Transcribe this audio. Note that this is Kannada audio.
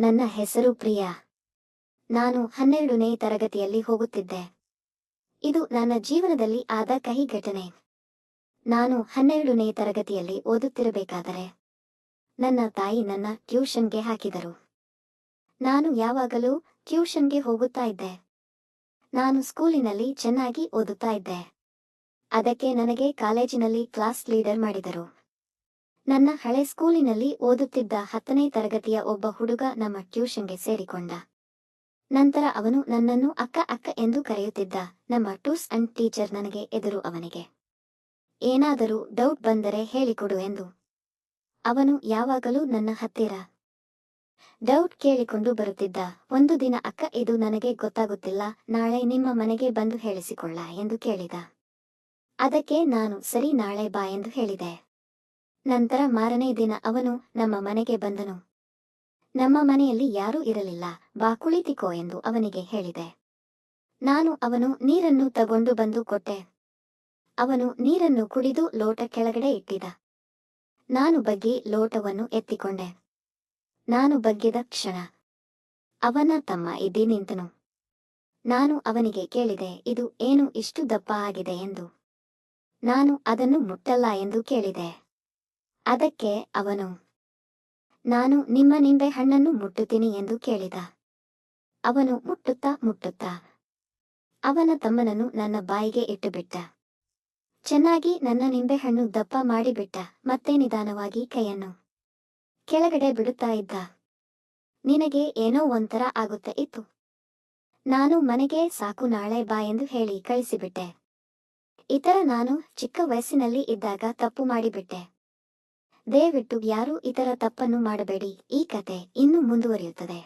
ನನ್ನ ಹೆಸರು ಪ್ರಿಯಾ. ನಾನು 12ನೇ ತರಗತಿಯಲ್ಲಿ ಹೋಗುತ್ತಿದ್ದೆ. ಇದು ನನ್ನ ಜೀವನದಲ್ಲಿ ಆದ ಕಹಿ ಘಟನೆ. ನಾನು 12ನೇ ತರಗತಿಯಲ್ಲಿ ಓದುತ್ತಿರಬೇಕಾದರೆ ನನ್ನ ತಾಯಿ ನನ್ನ ಟ್ಯೂಷನ್ಗೆ ಹಾಕಿದರು. ನಾನು ಯಾವಾಗಲೂ ಟ್ಯೂಷನ್ಗೆ ಹೋಗುತ್ತಾ ಇದ್ದೆ. ನಾನು ಸ್ಕೂಲಿನಲ್ಲಿ ಚೆನ್ನಾಗಿ ಓದುತ್ತಾ ಇದ್ದೆ. ಅದಕ್ಕೆ ನನಗೆ ಕಾಲೇಜಿನಲ್ಲಿ ಕ್ಲಾಸ್ ಲೀಡರ್ ಮಾಡಿದರು. ನನ್ನ ಹಳೆ ಸ್ಕೂಲಿನಲ್ಲಿ ಓದುತ್ತಿದ್ದ 10ನೇ ತರಗತಿಯ ಒಬ್ಬ ಹುಡುಗ ನಮ್ಮ ಟ್ಯೂಷನ್ಗೆ ಸೇರಿಕೊಂಡ. ನಂತರ ಅವನು ನನ್ನನ್ನು ಅಕ್ಕ ಅಕ್ಕ ಎಂದು ಕರೆಯುತ್ತಿದ್ದ. ನಮ್ಮ ಟ್ಯೂಷನ್ ಟೀಚರ್ ನನಗೆ ಎದುರು ಅವನಿಗೆ ಏನಾದರೂ ಡೌಟ್ ಬಂದರೆ ಹೇಳಿಕೊಡು ಎಂದು. ಅವನು ಯಾವಾಗಲೂ ನನ್ನ ಹತ್ತಿರ ಡೌಟ್ ಕೇಳಿಕೊಂಡು ಬರುತ್ತಿದ್ದ. ಒಂದು ದಿನ ಅಕ್ಕ, ಇದು ನನಗೆ ಗೊತ್ತಾಗುತ್ತಿಲ್ಲ, ನಾಳೆ ನಿಮ್ಮ ಮನೆಗೆ ಬಂದು ಹೇಳಿಸಿಕೊಳ್ಳ ಎಂದು ಕೇಳಿದ. ಅದಕ್ಕೆ ನಾನು ಸರಿ, ನಾಳೆ ಬಾ ಎಂದು ಹೇಳಿದೆ. ನಂತರ ಮಾರನೇ ದಿನ ಅವನು ನಮ್ಮ ಮನೆಗೆ ಬಂದನು. ನಮ್ಮ ಮನೆಯಲ್ಲಿ ಯಾರೂ ಇರಲಿಲ್ಲ. ಬಾ ಕುಳಿತಿಕೋ ಎಂದು ಅವನಿಗೆ ಹೇಳಿದೆ. ಅವನು ನೀರನ್ನು ತಗೊಂಡು ಬಂದು ಕೊಟ್ಟೆ. ಅವನು ನೀರನ್ನು ಕುಡಿದು ಲೋಟ ಕೆಳಗಡೆ ಇಟ್ಟಿದ. ನಾನು ಬಗ್ಗಿ ಲೋಟವನ್ನು ಎತ್ತಿಕೊಂಡೆ. ನಾನು ಬಗ್ಗಿದ ಕ್ಷಣ ಅವನ ತಮ್ಮ ಎದ್ದು ನಿಂತನು. ನಾನು ಅವನಿಗೆ ಕೇಳಿದೆ, ಇದು ಏನು ಇಷ್ಟು ದಪ್ಪ ಆಗಿದೆ ಎಂದು. ನಾನು ಅದನ್ನು ಮುಟ್ಟಲ್ಲ ಎಂದು ಕೇಳಿದೆ. ಅದಕ್ಕೆ ಅವನು, ನಾನು ನಿಮ್ಮ ನಿಂಬೆ ಹಣ್ಣನ್ನು ಮುಟ್ಟುತ್ತೀನಿ ಎಂದು ಕೇಳಿದ. ಅವನು ಮುಟ್ಟುತ್ತಾ ಅವನ ತಮ್ಮನನ್ನು ನನ್ನ ಬಾಯಿಗೆ ಇಟ್ಟುಬಿಟ್ಟ. ಚೆನ್ನಾಗಿ ನನ್ನ ನಿಂಬೆಹಣ್ಣು ದಪ್ಪ ಮಾಡಿಬಿಟ್ಟ. ಮತ್ತೆ ನಿಧಾನವಾಗಿ ಕೈಯನ್ನು ಕೆಳಗಡೆ ಬಿಡುತ್ತಾ ಇದ್ದ. ನಿನಗೆ ಏನೋ ಒಂಥರ ಆಗುತ್ತಾ ಇತ್ತು. ನಾನು ಮನೆಗೆ ಸಾಕು, ನಾಳೆ ಬಾ ಎಂದು ಹೇಳಿ ಕಳಿಸಿಬಿಟ್ಟೆ. ನಾನು ಚಿಕ್ಕ ವಯಸ್ಸಿನಲ್ಲಿ ಇದ್ದಾಗ ತಪ್ಪು ಮಾಡಿಬಿಟ್ಟೆ. ದಯವಿಟ್ಟು ಯಾರೂ ಇತರ ತಪ್ಪನ್ನು ಮಾಡಬೇಡಿ. ಈ ಕತೆ ಇನ್ನೂ ಮುಂದುವರಿಯುತ್ತದೆ.